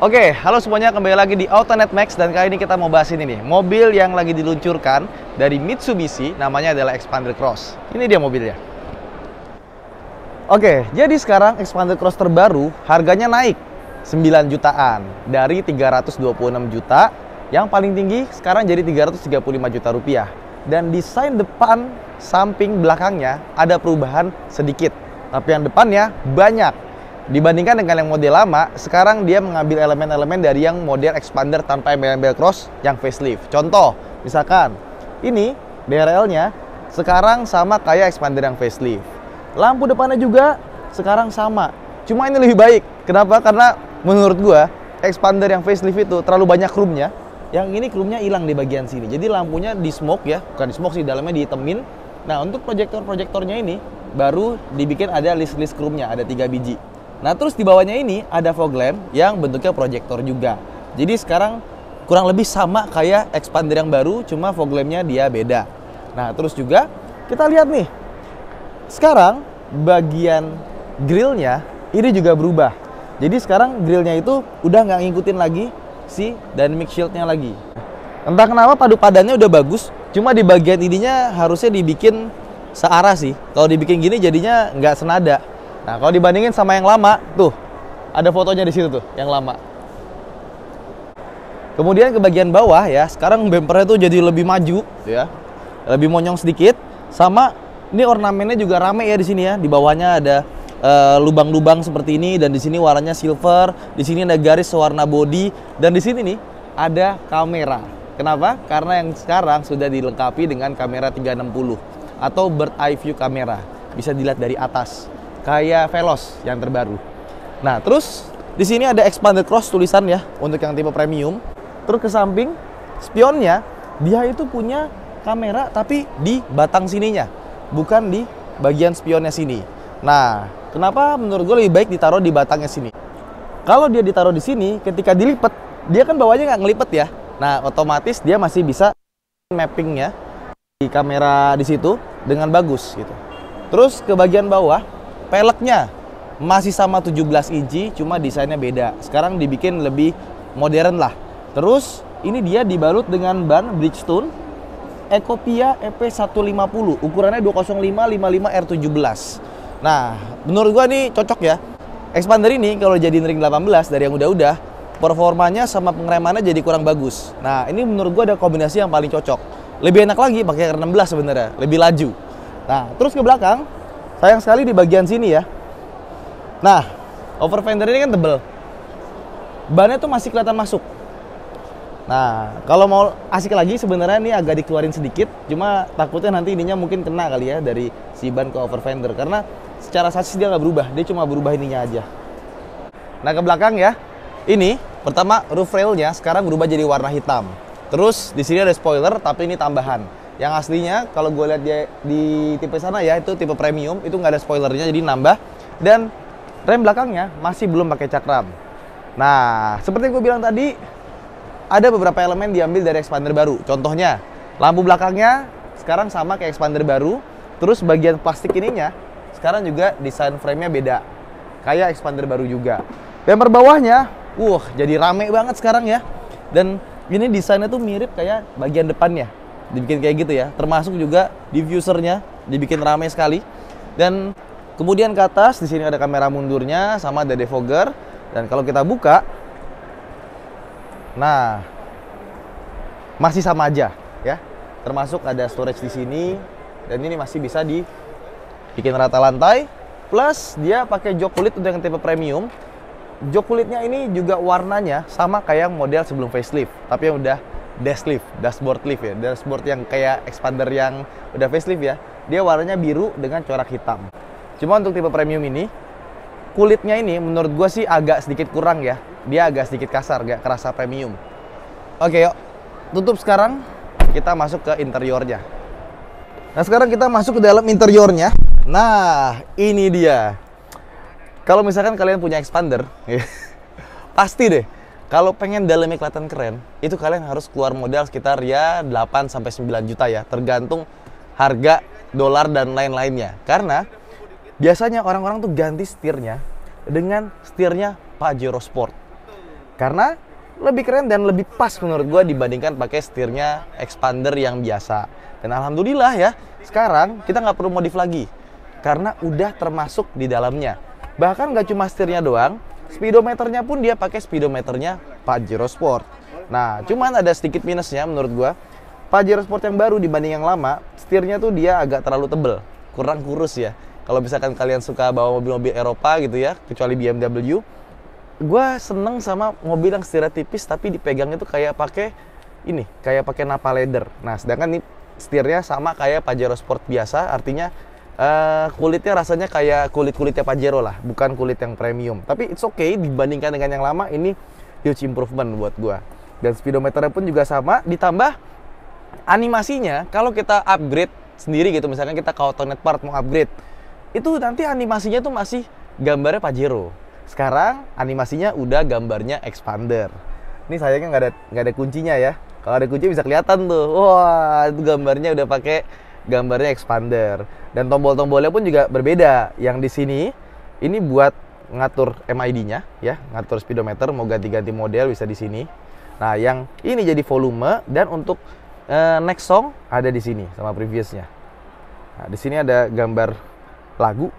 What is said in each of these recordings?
Oke, halo semuanya, kembali lagi di Autonet Max dan kali ini kita mau bahas ini nih, mobil yang lagi diluncurkan dari Mitsubishi, namanya adalah Xpander Cross. Ini dia mobilnya. Oke, jadi sekarang Xpander Cross terbaru harganya naik 9 jutaan dari 326 juta, yang paling tinggi sekarang jadi 335 juta rupiah. Dan desain depan, samping, belakangnya ada perubahan sedikit, tapi yang depannya banyak. Dibandingkan dengan yang model lama, sekarang dia mengambil elemen-elemen dari yang model Xpander tanpa embel-embel cross yang facelift. Contoh, misalkan ini DRL-nya sekarang sama kayak Xpander yang facelift. Lampu depannya juga sekarang sama, cuma ini lebih baik. Kenapa? Karena menurut gua Xpander yang facelift itu terlalu banyak chrome-nya. Yang ini chrome-nya hilang di bagian sini. Jadi lampunya di smoke ya, bukan di smoke sih, dalamnya dihitemin. Nah, untuk proyektor-proyektornya ini baru dibikin ada list-list chrome-nya, ada 3 biji. Nah, terus di bawahnya ini ada fog lamp yang bentuknya proyektor juga. Jadi sekarang kurang lebih sama kayak Xpander yang baru, cuma fog lampnya dia beda. Nah, terus juga kita lihat nih, sekarang bagian grillnya ini juga berubah. Jadi sekarang grillnya itu udah nggak ngikutin lagi si dynamic shieldnya lagi. Entah kenapa padu padannya udah bagus, cuma di bagian ininya harusnya dibikin searah sih. Kalau dibikin gini jadinya nggak senada. Nah, kalau dibandingin sama yang lama, tuh ada fotonya di situ tuh, yang lama. Kemudian ke bagian bawah ya, sekarang bumpernya tuh jadi lebih maju ya, lebih monyong sedikit. Sama ini ornamennya juga rame ya di sini ya. Di bawahnya ada lubang-lubang seperti ini, dan di sini warnanya silver. Di sini ada garis warna body, dan di sini nih ada kamera. Kenapa? Karena yang sekarang sudah dilengkapi dengan kamera 360 atau bird eye view kamera, bisa dilihat dari atas. Kayak Veloz yang terbaru. Nah, terus di sini ada Xpander Cross tulisan ya untuk yang tipe premium. Terus ke samping spionnya dia itu punya kamera tapi di batang sininya, bukan di bagian spionnya sini. Nah, kenapa menurut gue lebih baik ditaruh di batangnya sini? Kalau dia ditaruh di sini, ketika dilipat, dia kan bawahnya nggak ngelipet ya. Nah, otomatis dia masih bisa mappingnya di kamera di situ dengan bagus gitu. Terus ke bagian bawah, peleknya masih sama 17 inci, cuma desainnya beda. Sekarang dibikin lebih modern lah. Terus ini dia dibalut dengan ban Bridgestone Ecopia EP150, ukurannya 205/55 R17. Nah, menurut gua nih cocok ya. Xpander ini kalau jadiin ring 18 dari yang udah-udah, performanya sama pengeremannya jadi kurang bagus. Nah, ini menurut gua ada kombinasi yang paling cocok. Lebih enak lagi pakai R16 sebenarnya, lebih laju. Nah, terus ke belakang, sayang sekali di bagian sini ya. Nah, over fender ini kan tebel. Bannya tuh masih kelihatan masuk. Nah, kalau mau asik lagi sebenarnya ini agak dikeluarin sedikit. Cuma takutnya nanti ininya mungkin kena kali ya dari si ban ke over fender. Karena secara sasis dia nggak berubah. Dia cuma berubah ininya aja. Nah, ke belakang ya. Ini, pertama roof railnya sekarang berubah jadi warna hitam. Terus di sini ada spoiler, tapi ini tambahan. Yang aslinya kalau gue lihat dia di tipe sana ya, itu tipe premium, itu nggak ada spoilernya, jadi nambah. Dan rem belakangnya masih belum pakai cakram. Nah, seperti yang gue bilang tadi, ada beberapa elemen diambil dari Xpander baru. Contohnya, lampu belakangnya sekarang sama kayak Xpander baru. Terus bagian plastik ininya sekarang juga desain frame-nya beda, kayak Xpander baru juga. Bumper bawahnya, jadi rame banget sekarang ya. Dan ini desainnya tuh mirip kayak bagian depannya, dibikin kayak gitu ya. Termasuk juga diffusernya dibikin rame sekali. Dan kemudian ke atas di sini ada kamera mundurnya sama ada defogger. Dan kalau kita buka, nah masih sama aja ya. Termasuk ada storage di sini, dan ini masih bisa dibikin rata lantai. Plus dia pakai jok kulit untuk yang tipe premium. Jok kulitnya ini juga warnanya sama kayak model sebelum facelift, tapi yang udah dashboard lift ya, dashboard yang kayak Xpander yang udah facelift ya. Dia warnanya biru dengan corak hitam. Cuma untuk tipe premium ini, kulitnya ini menurut gue sih agak sedikit kurang ya. Dia agak sedikit kasar, gak kerasa premium. Oke, yuk tutup sekarang. Kita masuk ke interiornya. Nah, sekarang kita masuk ke dalam interiornya. Nah, ini dia. Kalau misalkan kalian punya Xpander, pasti deh, kalau pengen dalamnya kelihatan keren, itu kalian harus keluar modal sekitar ya 8-9 juta ya, tergantung harga dolar dan lain-lainnya. Karena biasanya orang-orang tuh ganti setirnya dengan setirnya Pajero Sport. Karena lebih keren dan lebih pas menurut gue dibandingkan pakai setirnya expander yang biasa. Dan alhamdulillah ya, sekarang kita nggak perlu modif lagi karena udah termasuk di dalamnya. Bahkan nggak cuma setirnya doang, speedometernya pun dia pakai speedometernya Pajero Sport. Nah, cuman ada sedikit minusnya menurut gua. Pajero Sport yang baru dibanding yang lama, setirnya tuh dia agak terlalu tebel, kurang kurus ya. Kalau misalkan kalian suka bawa mobil-mobil Eropa gitu ya, kecuali BMW, gua seneng sama mobil yang setirnya tipis tapi dipegangnya tuh kayak pakai napa leather. Nah, sedangkan nih setirnya sama kayak Pajero Sport biasa, artinya kulitnya rasanya kayak kulit-kulitnya Pajero lah, bukan kulit yang premium. Tapi it's okay dibandingkan dengan yang lama, ini huge improvement buat gua. Dan speedometernya pun juga sama, ditambah animasinya kalau kita upgrade sendiri gitu, misalkan kita ke Autonet Part mau upgrade, itu nanti animasinya tuh masih gambarnya Pajero. Sekarang animasinya udah gambarnya expander. Ini sayangnya nggak ada kuncinya ya. Kalau ada kunci bisa kelihatan tuh. Wah, itu gambarnya udah pakai gambarnya expander. Dan tombol-tombolnya pun juga berbeda. Yang di sini ini buat ngatur MID-nya ya, ngatur speedometer, mau ganti-ganti model bisa di sini. Nah, yang ini jadi volume, dan untuk next song ada di sini sama previousnya. Nah, di sini ada gambar lagu.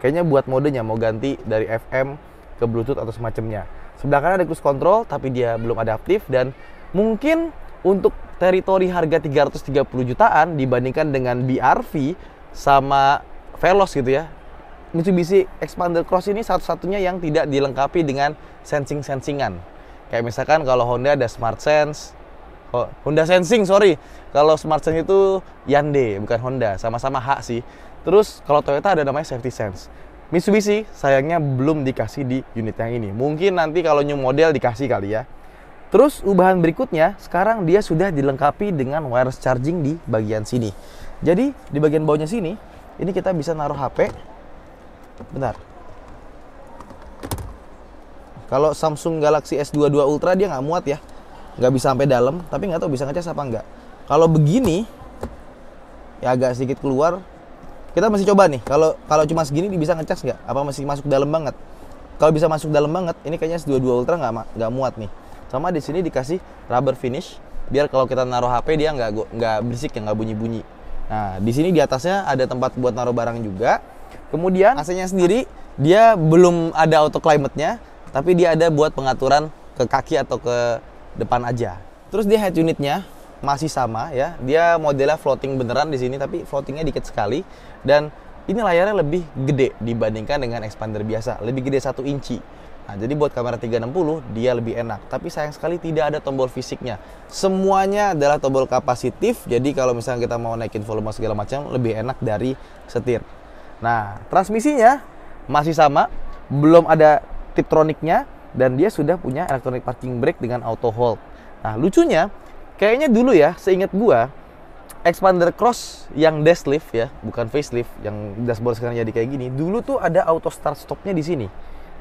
Kayaknya buat modenya mau ganti dari FM ke Bluetooth atau semacamnya. Sebelah kanan ada cruise control tapi dia belum adaptif, dan mungkin untuk teritori harga 330 jutaan dibandingkan dengan BRV sama Veloz gitu ya, Mitsubishi Expander Cross ini satu-satunya yang tidak dilengkapi dengan sensing-sensingan. Kayak misalkan kalau Honda ada Smart Sense, Honda Sensing, sorry. Kalau Smart Sense itu Hyundai, bukan Honda, sama-sama H sih. Terus kalau Toyota ada namanya Safety Sense. Mitsubishi sayangnya belum dikasih di unit yang ini. Mungkin nanti kalau new model dikasih kali ya. Terus ubahan berikutnya, sekarang dia sudah dilengkapi dengan wireless charging di bagian sini. Jadi di bagian bawahnya sini, ini kita bisa naruh HP. Bentar. Kalau Samsung Galaxy S22 Ultra dia nggak muat ya, nggak bisa sampai dalam. Tapi nggak tahu bisa ngecas apa nggak. Kalau begini, ya agak sedikit keluar. Kita masih coba nih. Kalau cuma segini bisa ngecas nggak? Apa masih masuk dalam banget? Kalau bisa masuk dalam banget, ini kayaknya S22 Ultra nggak muat nih. Sama di sini dikasih rubber finish, biar kalau kita naruh HP dia nggak berisik ya, nggak bunyi-bunyi. Nah, di sini di atasnya ada tempat buat naruh barang juga. Kemudian AC-nya sendiri dia belum ada auto climate-nya, tapi dia ada buat pengaturan ke kaki atau ke depan aja. Terus dia head unitnya masih sama ya. Dia modelnya floating beneran di sini, tapi floatingnya dikit sekali, dan ini layarnya lebih gede dibandingkan dengan expander biasa, lebih gede 1 inci. Nah, jadi buat kamera 360 dia lebih enak, tapi sayang sekali tidak ada tombol fisiknya. Semuanya adalah tombol kapasitif, jadi kalau misalnya kita mau naikin volume segala macam lebih enak dari setir. Nah, transmisinya masih sama, belum ada Tiptronic-nya, dan dia sudah punya electronic parking brake dengan auto hold. Nah, lucunya kayaknya dulu ya, seingat gua, Expander Cross yang dash lift ya, bukan facelift, yang dashboard sekarang jadi kayak gini, dulu tuh ada auto start stopnya di sini.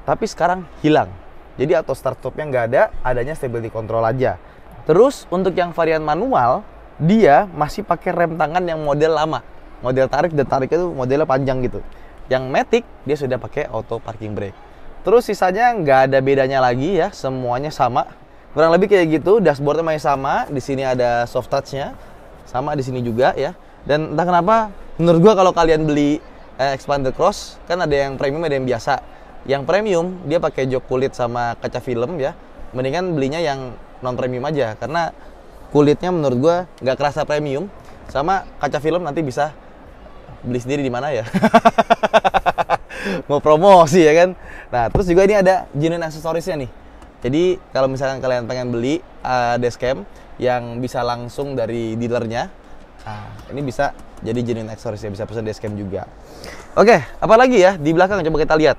Tapi sekarang hilang. Jadi auto start stopnya nggak ada, adanya stability control aja. Terus untuk yang varian manual, dia masih pakai rem tangan yang model lama. Model tarik, dan tariknya tuh modelnya panjang gitu. Yang Matic, dia sudah pakai auto parking brake. Terus sisanya nggak ada bedanya lagi ya, semuanya sama. Kurang lebih kayak gitu, dashboardnya masih sama. Di sini ada soft touch-nya, sama di sini juga ya. Dan entah kenapa, menurut gua kalau kalian beli Expander Cross, kan ada yang premium, ada yang biasa. Yang premium dia pakai jok kulit sama kaca film ya. Mendingan belinya yang non premium aja, karena kulitnya menurut gua nggak kerasa premium. Sama kaca film nanti bisa beli sendiri di mana ya. Mau promosi ya kan. Nah, terus juga ini ada genuine aksesorisnya nih. Jadi kalau misalkan kalian pengen beli dashcam yang bisa langsung dari dealernya, nah, ini bisa jadi genuine aksesorisnya, bisa pesan dashcam juga. Oke, apalagi ya di belakang, coba kita lihat.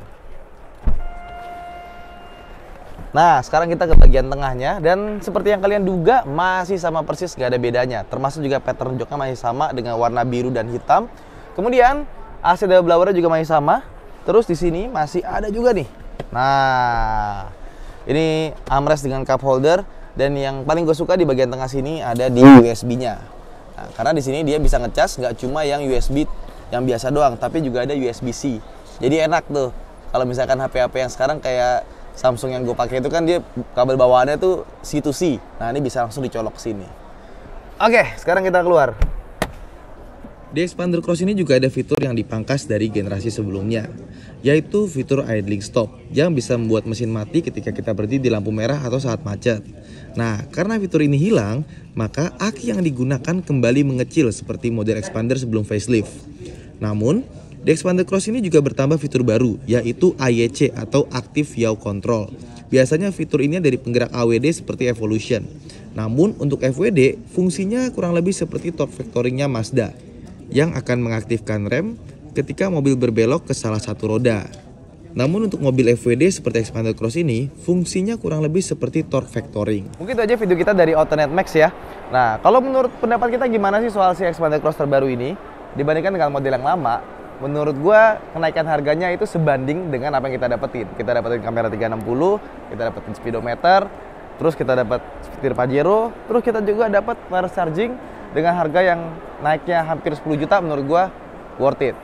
Nah, sekarang kita ke bagian tengahnya, dan seperti yang kalian duga masih sama persis, nggak ada bedanya. Termasuk juga pattern joknya masih sama dengan warna biru dan hitam. Kemudian AC double blower juga masih sama. Terus di sini masih ada juga nih. Nah, ini armrest dengan cup holder, dan yang paling gue suka di bagian tengah sini ada di USB-nya. Nah, karena di sini dia bisa ngecas nggak cuma yang USB yang biasa doang, tapi juga ada USB-C. Jadi enak tuh. Kalau misalkan HP-HP yang sekarang kayak Samsung yang gue pakai itu kan dia kabel bawaannya tuh C2C. Nah ini bisa langsung dicolok ke sini. Oke, sekarang kita keluar. Di Xpander Cross ini juga ada fitur yang dipangkas dari generasi sebelumnya, yaitu fitur idling stop yang bisa membuat mesin mati ketika kita berhenti di lampu merah atau saat macet. Nah, karena fitur ini hilang, maka aki yang digunakan kembali mengecil seperti model Xpander sebelum facelift. Namun, di Xpander Cross ini juga bertambah fitur baru, yaitu AYC atau Active Yaw Control. Biasanya fitur ini dari penggerak AWD seperti Evolution. Namun, untuk FWD, fungsinya kurang lebih seperti torque vectoringnya Mazda, yang akan mengaktifkan rem ketika mobil berbelok ke salah satu roda. Namun untuk mobil FWD seperti Xpander Cross ini, fungsinya kurang lebih seperti torque vectoring. Mungkin itu aja video kita dari Autonet Max ya. Nah, kalau menurut pendapat kita gimana sih soal si Xpander Cross terbaru ini dibandingkan dengan model yang lama? Menurut gua kenaikan harganya itu sebanding dengan apa yang kita dapetin. Kita dapetin kamera 360, kita dapetin speedometer, terus kita dapat setir Pajero, terus kita juga dapat wireless charging dengan harga yang naiknya hampir 10 juta menurut gua worth it.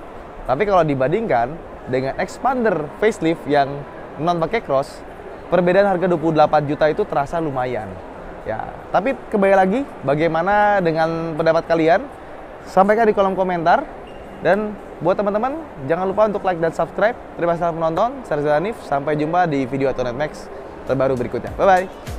Tapi kalau dibandingkan dengan Xpander facelift yang non pakai cross, perbedaan harga 28 juta itu terasa lumayan. Ya, tapi kembali lagi bagaimana dengan pendapat kalian? Sampaikan di kolom komentar. Dan buat teman-teman jangan lupa untuk like dan subscribe. Terima kasih telah menonton. Saya Rizal Hanif. Sampai jumpa di video Autonet Max terbaru berikutnya. Bye bye.